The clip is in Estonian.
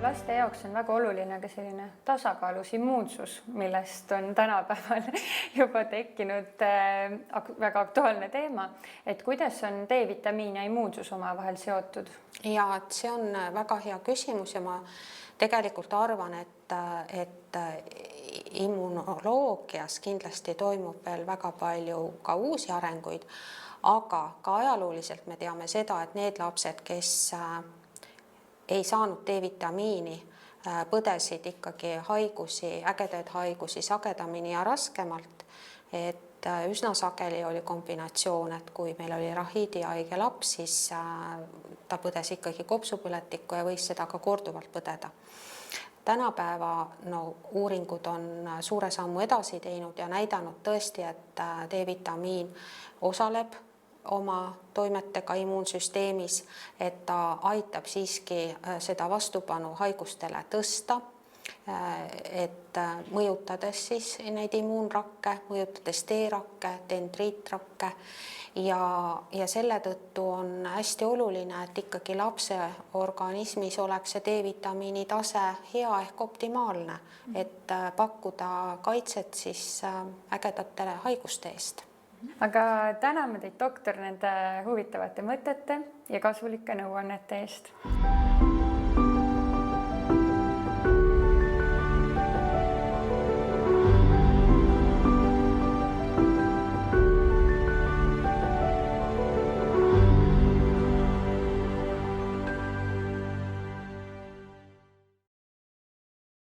Laste jaoks on väga oluline ka selline tasakaalus immuunsus, millest on tänapäeval juba tekkinud väga aktuaalne teema, et kuidas on D-vitamiin ja immuunsus omavahel seotud? Ja et see on väga hea küsimus ja ma tegelikult arvan, et immunoloogias kindlasti toimub veel väga palju ka uusi arenguid, aga ka ajalooliselt me teame seda, et need lapsed, kes ei saanud D-vitamiini, põdesid ikkagi haigusi, ägedaid haigusi sagedamini ja raskemalt, et üsna sageli oli kombinatsioon, et kui meil oli rahiidihaige laps, siis ta põdes ikkagi kopsupõletikku ja võis seda ka korduvalt põdeda. Tänapäeva uuringud on suure sammu edasi teinud ja näidanud tõesti, et D-vitamiin osaleb oma toimetega immuunsüsteemis, et ta aitab siiski seda vastupanu haigustele tõsta, et mõjutades siis neid immuunrakke, mõjutades T-rakke, dendriitrakke ja selle tõttu on hästi oluline, et ikkagi lapse organismis oleks see D-vitamiini tase hea ehk optimaalne, et pakkuda kaitset siis ägedatele haiguste eest. Aga täname teid, doktor, nende huvitavate mõtete ja kasulike nõuannete eest.